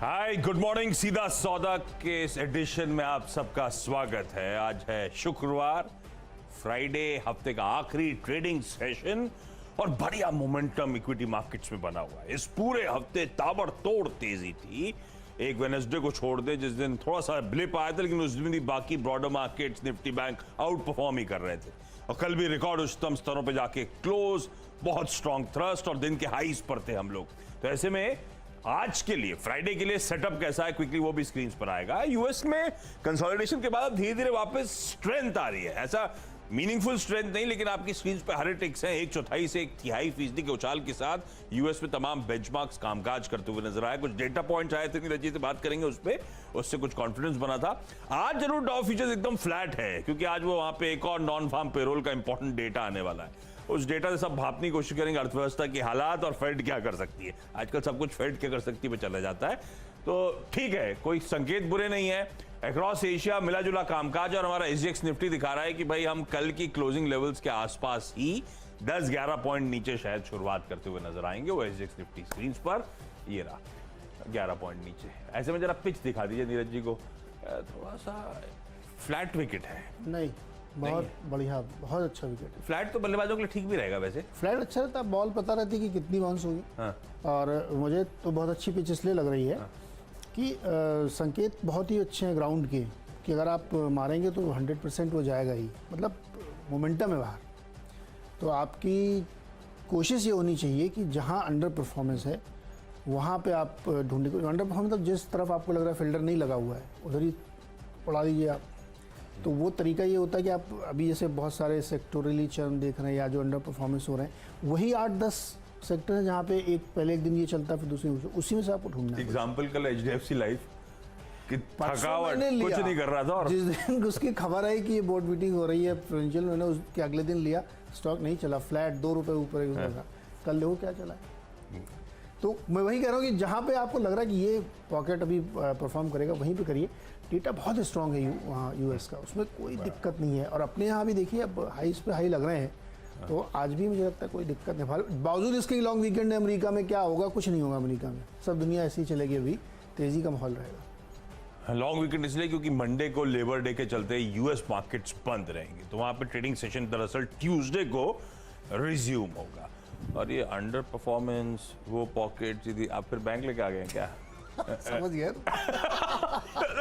Hi good morning. सीधा सौदा के इस एडिशन में आप सबका स्वागत है। आज है शुक्रवार, फ्राइडे, हफ्ते का आखिरी ट्रेडिंग सेशन और बढ़िया मोमेंटम इक्विटी मार्केट्स में बना हुआ है। इस पूरे हफ्ते ताबड़तोड़ तेजी थी, एक वेडनेसडे को छोड़ दे जिस दिन थोड़ा सा ब्लिप आया था, लेकिन उस दिन भी बाकी broader markets, Nifty bank outperform ही कर रहे थे और कल भी रिकॉर्ड उच्चतम स्तरों पे जाके क्लोज, बहुत स्ट्रॉन्ग थ्रस्ट और दिन के हाईज पर थे हम लोग। तो ऐसे में आज के लिए, फ्राइडे के लिए सेटअप कैसा है क्विकली वो भी स्क्रीन पर आएगा। यूएस में कंसोलिडेशन के बाद धीरे धीरे वापस स्ट्रेंथ आ रही है, ऐसा मीनिंगफुल स्ट्रेंथ नहीं, लेकिन आपकी स्क्रीन पे हर टिक्स हैं 1/4 से 1/3% के उछाल के साथ यूएस में तमाम बेंचमार्क्स कामकाज करते हुए नजर आए। कुछ डेटा पॉइंट्स आए थे, नीरज जी से बात करेंगे उस पे, उससे कुछ कॉन्फिडेंस बना था। आज जरूर डाउ फ्यूचर्स एकदम फ्लैट है क्योंकि आज वो वहां पे एक और नॉन फार्म पेरोल का इंपॉर्टेंट डेटा आने वाला है। उस डेटा से सब भापने की कोशिश करेंगे अर्थव्यवस्था की हालात और फेड क्या कर सकती है। आजकल सब कुछ फेड क्या कर सकती है पे चला जाता है, तो ठीक है, कोई संकेत बुरे नहीं है। अक्रॉस एशिया मिला जुला कामकाज और हमारा एसजीएक्स निफ्टी दिखा रहा है कि भाई हम कल की क्लोजिंग लेवल्स के आसपास ही 10-11 पॉइंट नीचे शायद शुरुआत करते हुए नजर आएंगे। वो एसजीएक्स निफ्टी स्क्रीन पर ये रहा 11 पॉइंट नीचे। ऐसे में जरा पिच दिखा दीजिए नीरज जी को, थोड़ा सा फ्लैट विकेट है। नहीं, बहुत बढ़िया, बहुत अच्छा विकेट है। फ्लैट तो बल्लेबाजों के लिए ठीक भी रहेगा वैसे। फ्लैट अच्छा रहता है, बॉल पता रहती है कि कितनी बाउंस होगी। हाँ। और मुझे तो बहुत अच्छी पिच इसलिए लग रही है कि संकेत बहुत ही अच्छे हैं ग्राउंड के, कि अगर आप मारेंगे तो 100% वो जाएगा ही, मतलब मोमेंटम है बाहर। तो आपकी कोशिश ये होनी चाहिए कि जहाँ अंडर परफॉर्मेंस है वहाँ पे आप ढूंढने को, अंडर परफॉर्मेंस मतलब जिस तरफ आपको लग रहा है फील्डर नहीं लगा हुआ है उधर ही उड़ा दीजिए आप। तो वो तरीका ये होता है कि आप अभी जैसे बहुत सारे सेक्टोरली चर्न देख रहे हैं या जो अंडर परफॉर्मेंस हो रहे हैं, वही 8-10 सेक्टर है जहाँ पे पहले एक दिन ये चलता है फिर दूसरी, उसी में से आपको ढूंढना है। एग्जाम्पल कल एचडीएफसी लाइफ की थकावट कुछ नहीं कर रहा था और जिस दिन उसकी खबर आई कि ये बोर्ड मीटिंग हो रही है प्रोविंशियल, मैंने उसके अगले दिन लिया, स्टॉक नहीं चला, फ्लैट 2 रुपये ऊपर था। कल देखो क्या चला है। तो मैं वही कह रहा हूँ कि जहाँ पे आपको लग रहा है कि ये पॉकेट अभी परफॉर्म करेगा वहीं पे करिए। डेटा बहुत स्ट्रांग है वहाँ यूएस का, उसमें कोई दिक्कत नहीं है। और अपने यहाँ भी देखिए अब हाईस पे हाई लग रहे हैं, तो आज भी मुझे लगता है कोई दिक्कत नहीं। बावजूद इसके लॉन्ग वीकेंड है, अमेरिका में क्या होगा, कुछ नहीं होगा अमेरिका में, सब दुनिया ऐसी ही चलेगी, अभी तेजी का माहौल रहेगा। लॉन्ग वीकेंड इसलिए क्योंकि मंडे को लेबर डे के चलते यूएस मार्केट्स बंद रहेंगे, तो वहाँ पे ट्रेडिंग सेशन दरअसल ट्यूसडे को रिज्यूम होगा। और ये अंडर परफॉर्मेंस, वो पॉकेट, सीधी आप फिर बैंक लेके आ गए हैं क्या? समझ गए।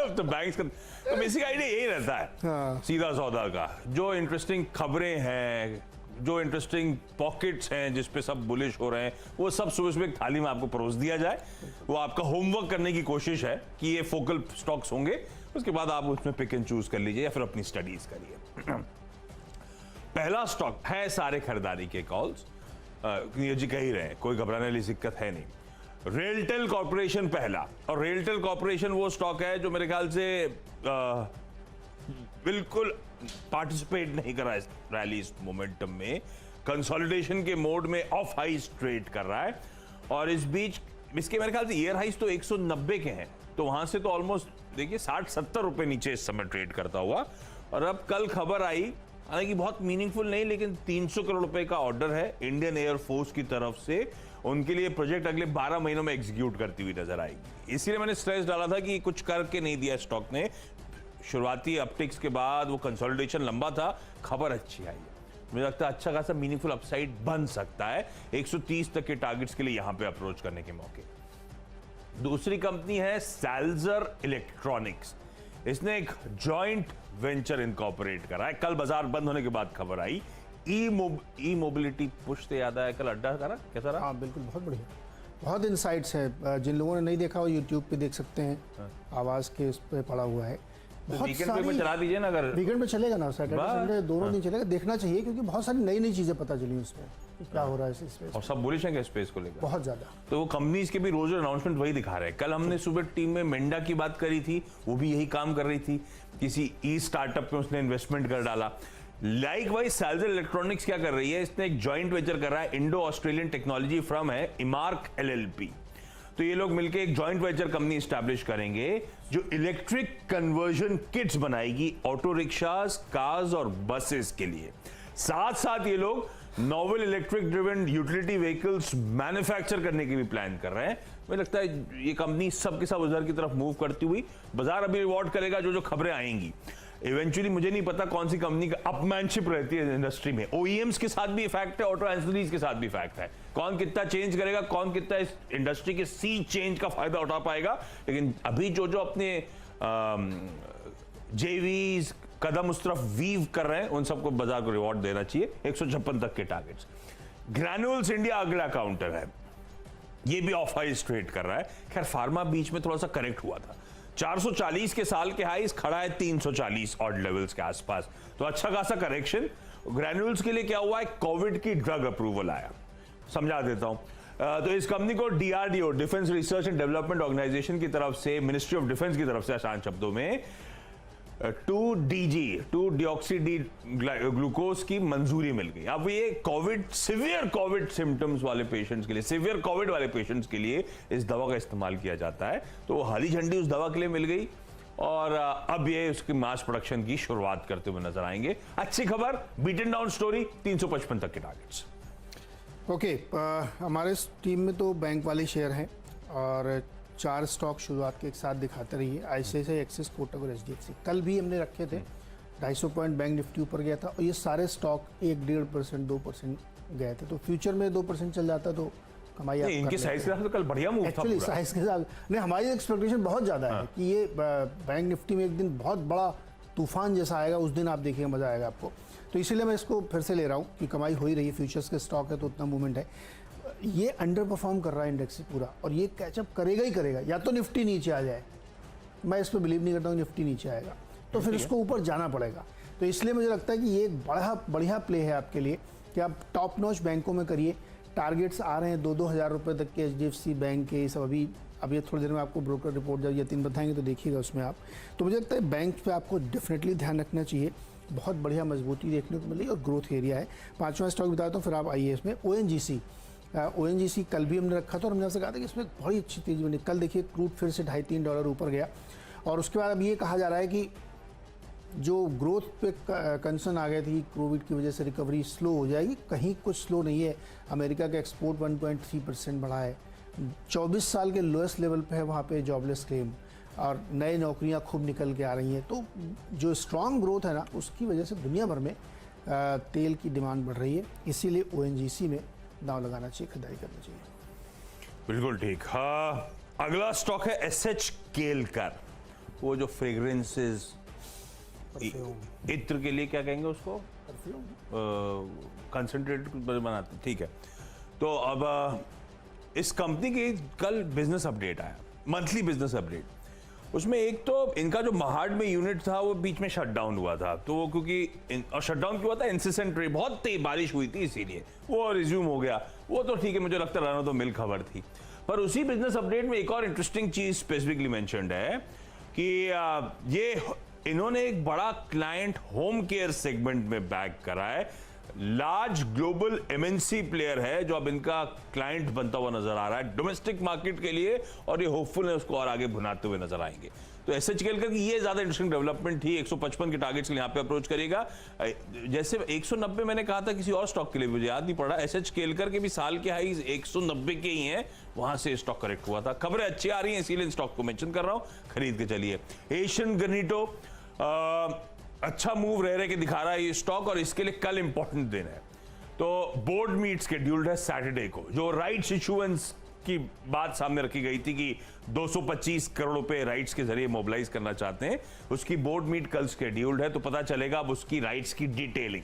तो बैंक्स का तो बेसिक आइडिया यही रहता है। हाँ। सीधा सौदा का जो इंटरेस्टिंग खबरें हैं, जो इंटरेस्टिंग पॉकेट्स हैं जिस पे सब बुलिश हो रहे हैं, वो सब सुबह एक थाली में आपको परोस दिया जाए। वो आपका होमवर्क करने की कोशिश है कि ये फोकल स्टॉक्स होंगे, उसके बाद आप उसमें पिक एंड चूज कर लीजिए या फिर अपनी स्टडीज करिए। पहला स्टॉक है सारे खरीदारी के कॉल्स, नीरज जी कह ही रहे हैं, कोई घबराने वाली दिक्कत है नहीं। रेलटेल कॉर्पोरेशन पहला, और रेलटेल कॉर्पोरेशन वो स्टॉक है जो मेरे ख्याल से बिल्कुल पार्टिसिपेट नहीं कर रहा है रैली इस मोमेंटम में, कंसोलिडेशन के मोड में ऑफ हाइज ट्रेड कर रहा है। और इस बीच इसके मेरे ख्याल से ईयर हाइज तो 190 के हैं, तो वहां से तो ऑलमोस्ट देखिए 60-70 रुपए नीचे इस समय ट्रेड करता हुआ। और अब कल खबर आई, हालांकि बहुत मीनिंगफुल नहीं, लेकिन 300 करोड़ रुपए का ऑर्डर है इंडियन एयरफोर्स की तरफ से, उनके लिए प्रोजेक्ट अगले 12 महीनों में एग्जीक्यूट करती हुई नजर आएगी। इसीलिए मैंने स्ट्रेस डाला था कि कुछ करके नहीं दिया स्टॉक ने। शुरुआती अपटिक्स के बाद वो कंसोलिडेशन लंबा था, खबर अच्छी आई है, मुझे लगता है अच्छा खासा मीनिंगफुल अपसाइड बन सकता है। 130 तक के टारगेट्स के लिए यहां पे अप्रोच करने के मौके। दूसरी कंपनी है सैल्जर इलेक्ट्रॉनिक्स, इसने एक जॉइंट वेंचर इनकॉर्पोरेट करा है। कल बाजार बंद होने के बाद खबर आई, ई मोबिलिटी पुश से याद आया, कल अड्डा था ना, कैसा रहा? हाँ बिल्कुल, बहुत बढ़िया, बहुत इंसाइट्स है। जिन लोगों ने नहीं देखा वो यूट्यूब पे देख सकते हैं। आवाज के इस पे पड़ा हुआ है। बहुत वीकेंड पे चला दीजिए ना, अगर वीकेंड पे चलेगा ना, सैटरडे संडे दोनों दिन चलेगा, देखना चाहिए क्योंकि बहुत सारी नई नई चीजें पता चली उसमें कि क्या हो रहा है इस स्पेस, और सब बुलिश हैं स्पेस को लेकर बहुत ज्यादा। तो वो कंपनीज के भी रोज अनाउंसमेंट वही दिखा रहे हैं। कल हमने सुबह टीम में मेंडा की बात करी थी, वो भी यही काम कर रही थी, किसी ई स्टार्टअप में उसने इन्वेस्टमेंट कर डाला। लाइकवाइज सैल्जर इलेक्ट्रॉनिक्स क्या कर रही है, इसने एक जॉइंट वेंचर कर रहा है, इंडो ऑस्ट्रेलियन टेक्नोलॉजी फर्म है इमार्क एलएलपी। तो ये लोग मिलकर एक जॉइंट वेंचर कंपनी स्टैब्लिश करेंगे जो इलेक्ट्रिक कन्वर्जन किट्स बनाएगी ऑटो रिक्शास, कार्स और बसेस के लिए। साथ साथ ये लोग novel electric driven utility vehicles manufacture करने की भी प्लान कर रहे हैं। मुझे लगता है ये कंपनी सब के सब उधर की तरफ मूव करती हुई बाजार अभी रिवॉर्ड करेगा जो जो खबरें आएंगी। इवेंचुअली मुझे नहीं पता कौन सी कंपनी का अपमैनशिप रहती है इंडस्ट्री में। ओईएम्स के साथ भी फैक्ट है, ऑटो एंसिलरीज के साथ भी फैक्ट है। कौन कितना चेंज करेगा, कौन कितना इस इंडस्ट्री के सी चेंज का फायदा उठा पाएगा। लेकिन अभी जो जो अपने जेवीज कदम उस तरफ वीव कर रहे हैं उन सबको बाजार को रिवॉर्ड देना चाहिए। 156 तक के टारगेट्स। ग्रैन्यूल्स इंडिया अगला काउंटर है, ये भी ऑफ हाइज ट्रेड कर रहा है। खैर फार्मा बीच में थोड़ा सा करेक्ट हुआ था, 440 के साल के हाईज खड़ा है 340 ऑड लेवल्स के आसपास, तो अच्छा खासा करेक्शन। ग्रैन्यूल्स के लिए क्या हुआ है, कोविड की ड्रग अप्रूवल आया, समझा देता हूं। तो इस कंपनी को DRDO, defence research and development organisation की तरफ से, मिनिस्ट्री ऑफ डिफेंस की तरफ से आसान शब्दों में 2 डिऑक्सी डी ग्लूकोज की मंजूरी मिल गई। अब ये कोविड, सिवियर कोविड सिम्टम्स वाले पेशेंट्स के लिए, सिवियर कोविड वाले पेशेंट्स के लिए इस दवा का इस्तेमाल किया जाता है। तो वो हरी झंडी उस दवा के लिए मिल गई और अब ये उसकी मास प्रोडक्शन की शुरुआत करते हुए नजर आएंगे। अच्छी खबर, बीटन डाउन स्टोरी, 355 तक के टारगेट्स। ओके, हमारे टीम में तो बैंक वाले शेयर हैं और 4 स्टॉक शुरुआत के एक साथ दिखाते रहिए, आईसीआईसीआई, एक्सिस, कोटक और एचडीएफसी। कल भी हमने रखे थे, 250 पॉइंट बैंक निफ्टी ऊपर गया था और ये सारे स्टॉक 1-1.5%, 2% गए थे। तो फ्यूचर में 2% चल जाता तो कमाई इनके साइज के साथ तो कल बढ़िया मूव था। एक्चुअली साइज के साथ नहीं, हमारी एक्सपेक्टेशन बहुत ज़्यादा है कि ये बैंक निफ्टी में एक दिन बहुत बड़ा तूफान जैसा आएगा, उस दिन आप देखिएगा, मज़ा आएगा आपको। तो इसीलिए मैं इसको फिर से ले रहा हूँ कि कमाई हो ही रही है, फ्यूचर्स के स्टॉक है तो उतना मूवमेंट है। ये अंडर परफॉर्म कर रहा है इंडेक्स से पूरा और ये कैचअप करेगा ही करेगा, या तो निफ्टी नीचे आ जाए, मैं इस पर बिलीव नहीं करता हूँ निफ्टी नीचे आएगा, तो फिर इसको ऊपर जाना पड़ेगा। तो इसलिए मुझे लगता है कि ये एक बढ़िया प्ले है आपके लिए कि आप टॉप नॉच बैंकों में करिए। टारगेट्स आ रहे हैं 2-2 हज़ार रुपये तक के, एचडीएफसी बैंक के सब। अभी थोड़ी देर में आपको ब्रोकर रिपोर्ट जब यतीन बताएंगे तो देखिएगा उसमें आप। तो मुझे लगता है बैंक पे आपको डेफिनेटली ध्यान रखना चाहिए, बहुत बढ़िया मजबूती देखने को मिली और ग्रोथ एरिया है। 5वां स्टॉक बताता हूँ, फिर आप आइए इसमें। ओएनजीसी कल भी हमने रखा था और हमने आपसे कहा था कि इसमें बड़ी अच्छी तेजी बनी। कल देखिए क्रूड फिर से $2.5-3 ऊपर गया और उसके बाद अब ये कहा जा रहा है कि जो ग्रोथ पे कंसर्न आ गए थी, कोविड की वजह से रिकवरी स्लो हो जाएगी, कहीं कुछ स्लो नहीं है। अमेरिका का एक्सपोर्ट 1.3% बढ़ा है, 24 साल के लोएस्ट लेवल पे है वहाँ पे जॉबलेस क्लेम, और नई नौकरियाँ खूब निकल के आ रही हैं। तो जो स्ट्रॉन्ग ग्रोथ है ना, उसकी वजह से दुनिया भर में तेल की डिमांड बढ़ रही है, इसीलिए ओएनजीसी में दांव लगाना चाहिए, खरीदारी करना चाहिए। बिल्कुल ठीक। हाँ, अगला स्टॉक है एसएच केलकर, वो जो फ्रेग्रेंसेस, इत्र के लिए क्या कहेंगे उसको, कंसंट्रेट बनाते, ठीक है। तो अब इस कंपनी की कल बिजनेस अपडेट आया, मंथली बिजनेस अपडेट। उसमें एक तो इनका जो महाड में यूनिट था वो बीच में शट डाउन हुआ था, तो वो क्योंकि और शट डाउन क्यों हुआ था, इंसिस्टेंट रेन, बहुत तेज बारिश हुई थी, इसीलिए वो रिज्यूम हो गया। वो तो ठीक है, मुझे लगता है रन तो मिल खबर थी। पर उसी बिजनेस अपडेट में एक और इंटरेस्टिंग चीज स्पेसिफिकली मेंशन्ड है कि ये इन्होंने एक बड़ा क्लाइंट होम केयर सेगमेंट में बैग करा है। लार्ज ग्लोबल एमएनसी प्लेयर है जो अब इनका क्लाइंट बनता हुआ नजर आ रहा है डोमेस्टिक मार्केट के लिए, और ये होपफुल है उसको और आगे भुनाते हुए नजर आएंगे। तो एसएच केलकर की ये ज्यादा इंटरेस्टिंग डेवलपमेंट थी। 155 के टारगेट्स के लिए यहाँ पे अप्रोच करिएगा। जैसे 190 मैंने कहा था किसी और स्टॉक के लिए, मुझे याद नहीं पड़ा। एसएच केलकर के भी साल के हाई 190 के ही हैं, वहां से स्टॉक करेक्ट हुआ था। खबरें अच्छी आ रही हैं, इसीलिए स्टॉक को मेंशन कर रहा हूं, खरीद के चलिए। एशियन ग्रेनिटो अच्छा मूव रह के दिखा रहा है ये स्टॉक, और इसके लिए कल इंपॉर्टेंट दिन है। तो बोर्ड मीट शेड्यूल्ड है सैटरडे को। जो राइट्स इशुएंस की बात सामने रखी गई थी कि 225 करोड़ रुपए राइट्स के जरिए मोबिलाइज करना चाहते हैं, उसकी बोर्ड मीट कल शेड्यूल्ड है। तो पता चलेगा अब उसकी राइट्स की डिटेलिंग,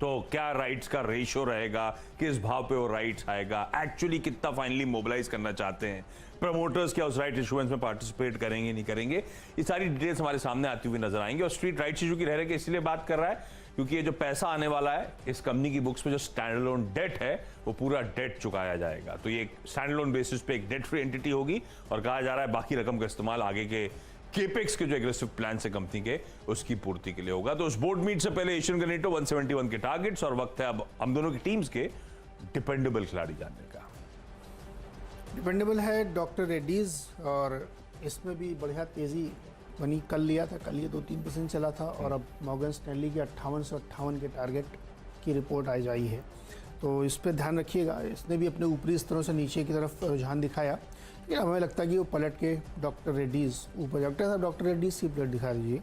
तो क्या राइट्स का रेशियो रहेगा, किस भाव पे वो राइट्स आएगा, एक्चुअली कितना फाइनली मोबिलाइज करना चाहते हैं, प्रमोटर्स क्या उस राइट इशुएंस में पार्टिसिपेट करेंगे नहीं करेंगे, ये सारी डिटेल्स हमारे सामने आती हुई नजर आएंगे। और स्ट्रीट राइट्स इशू की रह के इसलिए बात कर रहा है क्योंकि ये जो पैसा आने वाला है इस कंपनी की बुक्स में, जो स्टैंड अलोन डेट है वो पूरा डेट चुकाया जाएगा। तो ये स्टैंड अलोन बेसिस पे एक डेट फ्री एंटिटी होगी, और कहा जा रहा है बाकी रकम का इस्तेमाल आगे के केपेक्स के जो एग्रेसिव प्लान है कंपनी के, उसकी पूर्ति के लिए होगा। तो उस बोर्ड मीट से पहले एशियन ग्रेनिटो 171 के टारगेट्स, और वक्त है अब हम दोनों की टीम्स के डिपेंडेबल खिलाड़ी जानने का। डिपेंडेबल है डॉक्टर रेड्डीज, और इसमें भी बढ़िया तेजी बनी। कल लिया था, कल ये 2-3% चला था, और अब मॉर्गन स्टैनली के 58 से 58 के टारगेट की रिपोर्ट आई जाई है, तो इस पर ध्यान रखिएगा। इसने भी अपने ऊपरी स्तरों से नीचे की तरफ रुझान दिखाया, लेकिन हमें लगता है कि वो पलट के डॉक्टर रेड्डीज़ ऊपर, डॉक्टर साहब डॉक्टर रेड्डीज़ की प्लेट दिखा दीजिए,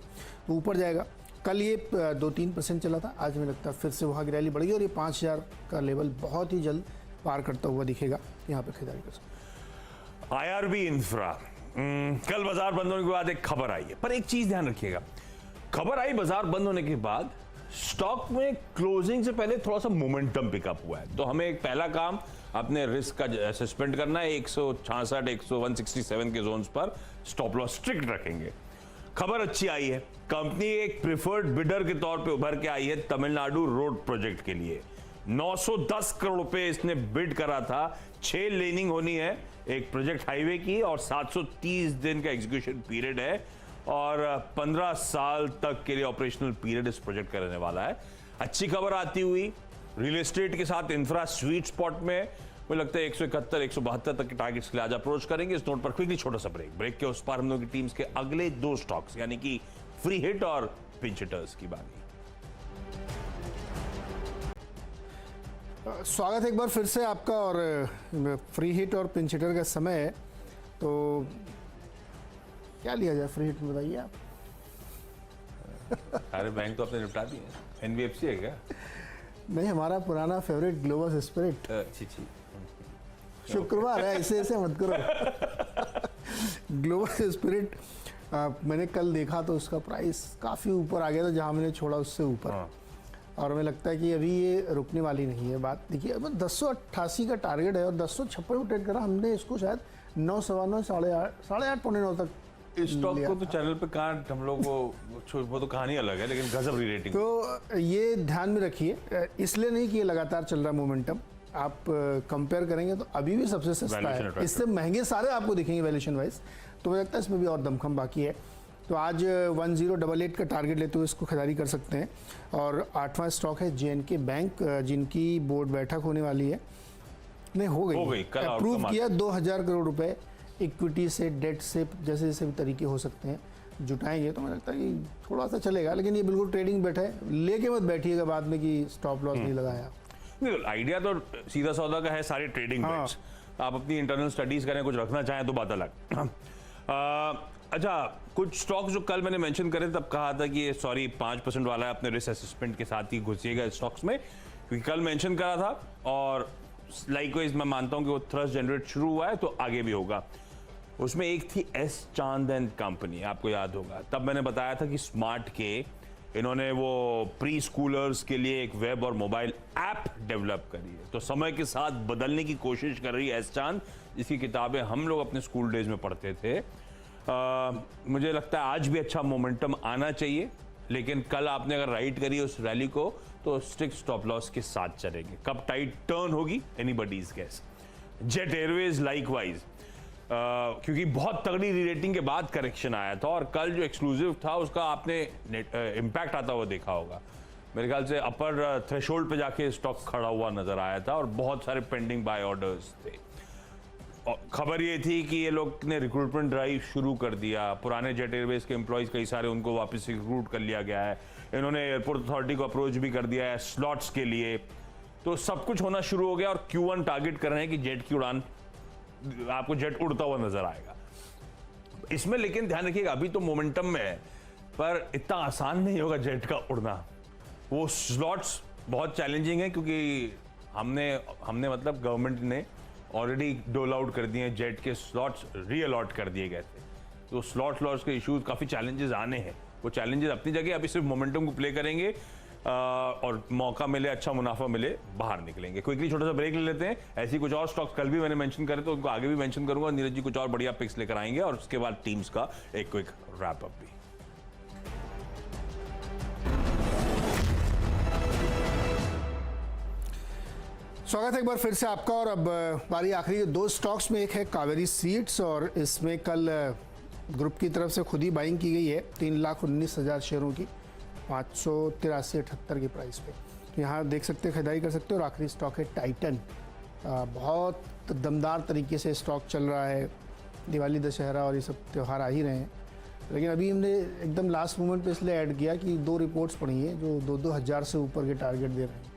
तो ऊपर जाएगा। कल ये 2-3% चला था, आज हमें लगता है फिर से वहाँ की रैली बढ़ेगी और ये 5000 का लेवल बहुत ही जल्द पार करता हुआ दिखेगा, यहाँ पर खरीदारी कर सकते हैं। IRB इंफ्रा, कल बाजार बंद होने के बाद एक खबर आई है, पर एक चीज ध्यान रखिएगा, खबर आई बाजार बंद होने के बाद स्टॉक में क्लोजिंग से पहले थोड़ा सा मोमेंटम पिकअप हुआ है, तो हमें एक पहला काम अपने रिस्क का सस्पेंड करना है। 166 के जोन्स पर स्टॉप लॉस स्ट्रिक्ट रखेंगे। खबर अच्छी आई है, कंपनी एक प्रिफर्ड बिडर के तौर पे उभर के आई है तमिलनाडु रोड प्रोजेक्ट के लिए। 910 करोड़ रुपए इसने बिड करा था, 6 लेनिंग होनी है, एक प्रोजेक्ट हाईवे की और 730 दिन का एग्जीक्यूशन पीरियड है और 15 साल तक के लिए ऑपरेशनल पीरियड इस प्रोजेक्ट का रहने वाला है। अच्छी खबर आती हुई रियल एस्टेट के साथ इंफ्रा स्वीट स्पॉट में, मुझे लगता है 171 172 तक के टारगेट्स के लिए आज अप्रोच करेंगे। इस नोट पर क्विकली छोटा सा ब्रेक के उस पार हम लोग की टीम्स के अगले 2 स्टॉक्स यानी कि फ्री हिट और पिंच हिटर्स की बात। स्वागत है एक बार फिर से आपका, और फ्री हिट और पिंच हिटर का समय है, तो क्या लिया जाए फ्री हिट में बताइए आप। सारे बैंक तो अपने निपटा दिए, NBFC है क्या? नहीं, हमारा पुराना फेवरेट ग्लोबल स्पिरिट। शुक्रवार है, ऐसे मत करो। ग्लोबल स्पिरिट मैंने कल देखा तो उसका प्राइस काफ़ी ऊपर आ गया था, जहां मैंने छोड़ा उससे ऊपर, और हमें लगता है कि अभी ये रुकने वाली नहीं है बात। देखिए, अब 1088 का टारगेट है और 1056 में ट्रेड करा हमने इसको, शायद 9, 9:15, 8:30, 8:30 तक स्टॉक को तो चैनल पे कहाँ हम लोग वो तो कहानी अलग है, लेकिन गजब री रेटिंग। तो ये ध्यान में रखिए, इसलिए नहीं कि ये लगातार चल रहा मोमेंटम, आप कंपेयर करेंगे तो अभी भी सबसे सस्ता है, इससे महंगे सारे आपको दिखेंगे वैल्यूएशन वाइज, तो मुझे लगता है इसमें भी और दमखम बाकी है। तो आज 1088 का टारगेट लेते हुए इसको खरीदारी कर सकते हैं। और 8वां स्टॉक है JNK बैंक, जिनकी बोर्ड बैठक होने वाली है, नहीं हो गई अप्रूव किया 2000 करोड़ रुपए इक्विटी से, डेट से, जैसे जैसे भी तरीके हो सकते हैं जुटाएंगे, तो मुझे लगता है कि थोड़ा सा चलेगा, लेकिन ये बिल्कुल ट्रेडिंग बैठा है, लेके मत बैठिएगा बाद में कि स्टॉप लॉस नहीं लगाया। नहीं, आइडिया तो सीधा सौदा का है, सारे ट्रेडिंग बेट्स, आप अपनी इंटरनल स्टडीज करें, कुछ रखना चाहें तो बात अलग। अच्छा, कुछ स्टॉक्स जो कल मैंने मेंशन करे तब कहा था कि ये 5% वाला है, अपने रिस्क असेसमेंट के साथ ही घुसिएगा स्टॉक्स में, क्योंकि कल मेंशन करा था और लाइकवाइज मैं मानता हूं कि वो थ्रस्ट जनरेट शुरू हुआ है तो आगे भी होगा। उसमें एक थी एस चांद एंड कंपनी, आपको याद होगा, तब मैंने बताया था कि स्मार्ट के इन्होंने वो प्री स्कूलर्स के लिए एक वेब और मोबाइल ऐप डेवलप करी है, तो समय के साथ बदलने की कोशिश कर रही है एस चांद, जिसकी किताबें हम लोग अपने स्कूल डेज में पढ़ते थे। मुझे लगता है आज भी अच्छा मोमेंटम आना चाहिए, लेकिन कल आपने अगर राइट करी उस रैली को तो स्ट्रिक्ट स्टॉप लॉस के साथ चलेंगे। कब टाइट टर्न होगी anybody's guess. Jet Airways likewise, क्योंकि बहुत तगड़ी रीरेटिंग के बाद करेक्शन आया था और कल जो एक्सक्लूसिव था उसका आपने इम्पैक्ट आता हुआ देखा होगा। मेरे ख्याल से अपर थ्रेशोल्ड पे जाके स्टॉक खड़ा हुआ नजर आया था और बहुत सारे पेंडिंग बाय ऑर्डर्स थे। खबर ये थी कि ये लोग ने रिक्रूटमेंट ड्राइव शुरू कर दिया, पुराने जेट एयरवेज के एम्प्लॉयज कई सारे उनको वापस रिक्रूट कर लिया गया है, इन्होंने एयरपोर्ट अथॉरिटी को अप्रोच भी कर दिया है स्लॉट्स के लिए, तो सब कुछ होना शुरू हो गया और Q1 टारगेट कर रहे हैं कि जेट की उड़ान, आपको जेट उड़ता हुआ नजर आएगा इसमें। लेकिन ध्यान रखिएगा अभी तो मोमेंटम में है, पर इतना आसान नहीं होगा जेट का उड़ना, वो स्लॉट्स बहुत चैलेंजिंग है, क्योंकि हमने मतलब गवर्नमेंट ने ऑलरेडी डोल आउट कर दिए हैं, जेट के स्लॉट्स रीअलॉट कर दिए गए थे, तो स्लॉट लॉस के इश्यूज काफ़ी चैलेंजेस आने हैं, वो चैलेंजेस अपनी जगह, अभी सिर्फ मोमेंटम को प्ले करेंगे और मौका मिले, अच्छा मुनाफा मिले, बाहर निकलेंगे। क्विकली छोटा सा ब्रेक ले लेते हैं। ऐसी कुछ और स्टॉक्स कल भी मैंने मेंशन करे तो उनको आगे भी मेंशन करूंगा, नीरज जी कुछ और बढ़िया पिक्स लेकर आएंगे और उसके बाद टीम्स का एक क्विक रैप अप भी। स्वागत है एक बार फिर से आपका, और अब बारी आखिरी 2 स्टॉक्स में, एक है कावेरी सीड्स और इसमें कल ग्रुप की तरफ से खुद ही बाइंग की गई है 3,19,000 शेयरों की 583.78 की प्राइस पे। तो यहाँ देख सकते हैं, खरीदारी कर सकते हो। और आखिरी स्टॉक है टाइटन, बहुत दमदार तरीके से स्टॉक चल रहा है, दिवाली दशहरा और ये सब त्यौहार आ ही रहे हैं, लेकिन अभी हमने एकदम लास्ट मोमेंट पे इसलिए ऐड किया कि 2 रिपोर्ट्स पड़ी हैं जो 2-2 हज़ार से ऊपर के टारगेट दे रहे हैं।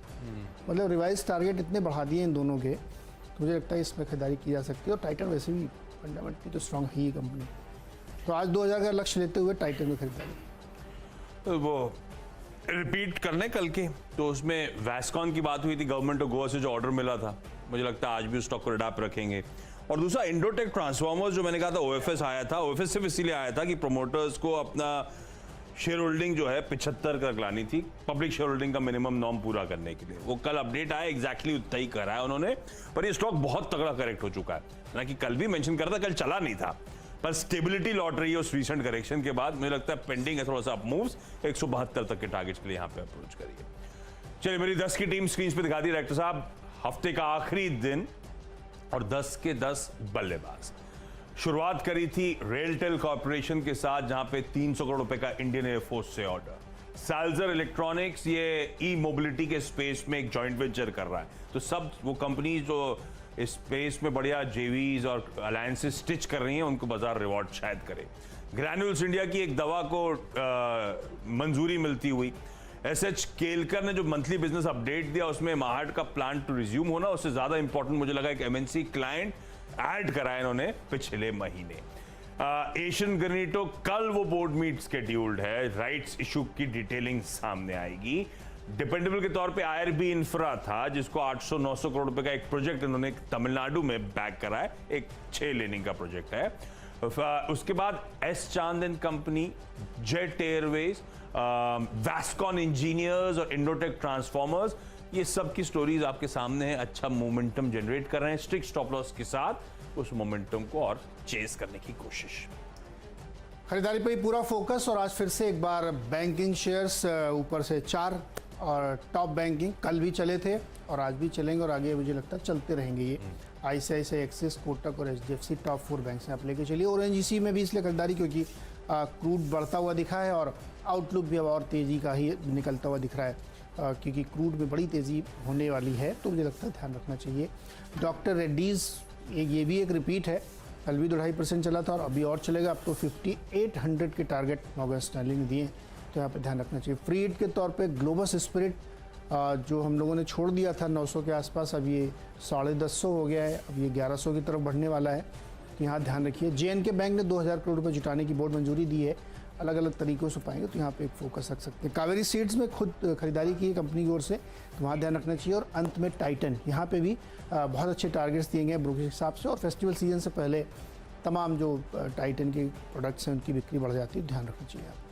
मतलब रिवाइज टारगेट इतने बढ़ा दिए इन दोनों के, तो मुझे लगता है इसमें खरीदारी की जा सकती है। और टाइटन वैसे भी फंडामेंटली तो स्ट्रांग है ही कंपनी, तो आज 2000 का लक्ष्य लेते हुए टाइटन में खरीदारी। तो वो रिपीट करने कल के, तो उसमें वैस्कॉन की बात हुई थी, गवर्नमेंट ऑफ गोवा से जो ऑर्डर मिला था, मुझे लगता है आज भी उस स्टॉक को रिडार पे रखेंगे। और दूसरा इंडोटेक ट्रांसफार्मर्स, जो मैंने कहा था ओएफएस आया था, ओएफएस सिर्फ इसीलिए आया था कि प्रमोटर्स को अपना शेयर होल्डिंग जो है 75 तक लानी थी, पब्लिक शेयर होल्डिंग का मिनिमम नॉर्म पूरा करने के लिए। वो कल अपडेट आया, एग्जैक्टली उतना ही करा है उन्होंने, पर ये स्टॉक बहुत तगड़ा करेक्ट हो चुका है। ना कि कल भी मेंशन कर रहा था, कल चला नहीं था, पर स्टेबिलिटी लौट रही है उस रीसेंट करेक्शन के बाद। मुझे लगता है पेंडिंग है थोड़ा सा अप मूव्स, 172 तक के टारगेट्स के लिए यहाँ पे अप्रोच करिए। चलिए, मेरी 10 की टीम स्क्रीन पे दिखा दी डायरेक्टर साहब। हफ्ते का आखिरी दिन और 10 के 10 बल्लेबाज। शुरुआत करी थी रेलटेल कॉर्पोरेशन के साथ, जहां पे 300 करोड़ रुपए का इंडियन एयरफोर्स से ऑर्डर। साल्जर इलेक्ट्रॉनिक्स ये ई मोबिलिटी के स्पेस में एक जॉइंट वेंचर कर रहा है, तो सब वो कंपनी जो इस स्पेस में बढ़िया जेवीज और अलायंसेस स्टिच कर रही हैं, उनको बाजार रिवॉर्ड शायद करे। ग्रैन्यूल्स इंडिया की एक दवा को मंजूरी मिलती हुई। एसएच केलकर ने जो मंथली बिजनेस अपडेट दिया, उसमें माहट का प्लांट टू रिज्यूम होना, उससे ज्यादा इंपॉर्टेंट मुझे लगा एक एमएनसी क्लाइंट ऐड करा इन्होंने पिछले महीने। एशियन ग्रेनिटो, कल वो बोर्ड मीट स्केड्यूल्ड है, राइट्स इशू की डिटेलिंग सामने आएगी। डिपेंडेबल के तौर पे आईआरबी इंफ्रा था, जिसको 800-900 करोड़ रुपए का एक प्रोजेक्ट इन्होंने तमिलनाडु में बैक करा है, एक 6 लेनिंग का प्रोजेक्ट है। उसके बाद S Chand and company, Jet Airways, Vascon engineers और इंडोटेक ट्रांसफार्मर्स, ये सब की स्टोरीज आपके सामने है। अच्छा मोमेंटम जनरेट कर रहे हैं, स्ट्रिक्ट स्टॉप लॉस के साथ उस मोमेंटम को और चेस करने की कोशिश। खरीदारी पे ही पूरा फोकस। और आज फिर से एक बार बैंकिंग शेयर्स ऊपर से 4 और टॉप बैंकिंग कल भी चले थे और आज भी चलेंगे और आगे मुझे लगता है चलते रहेंगे। ये आईसीआईसीआई, एक्सिस, कोटक और एचडीएफसी टॉप 4 बैंक से आप लेके चलिए। और एनजीसी में भी इसलिए खरीदारी क्योंकि क्रूड बढ़ता हुआ दिखा है और आउटलुक भी अब और तेज़ी का ही निकलता हुआ दिख रहा है, क्योंकि क्रूड में बड़ी तेज़ी होने वाली है, तो मुझे लगता है ध्यान रखना चाहिए। डॉक्टर रेड्डीज़, ये भी एक रिपीट है, कल भी 2.5% चला था और अभी और चलेगा। अब तो 5800 के टारगेट मॉर्गन स्टैनली ने दिए, तो यहाँ पे ध्यान रखना चाहिए। फ्री हिट के तौर पे ग्लोबस स्पिरिट, जो हम लोगों ने छोड़ दिया था 900 के आसपास, अब ये 1050 हो गया है, अब ये 1100 की तरफ बढ़ने वाला है, तो यहाँ ध्यान रखिए। जेएनके बैंक ने 2000 करोड़ रुपये जुटाने की बोर्ड मंजूरी दी है, अलग अलग तरीकों से पाएंगे, तो यहाँ पे एक फोकस रख सकते हैं। कावेरी सीड्स में खुद खरीदारी की है कंपनी की ओर से, तो वहाँ ध्यान रखना चाहिए। और अंत में टाइटन, यहाँ पे भी बहुत अच्छे टारगेट्स दिए गए ब्रोकर के हिसाब से, और फेस्टिवल सीजन से पहले तमाम जो टाइटन के प्रोडक्ट्स हैं उनकी बिक्री बढ़ जाती है, ध्यान रखना चाहिए आप।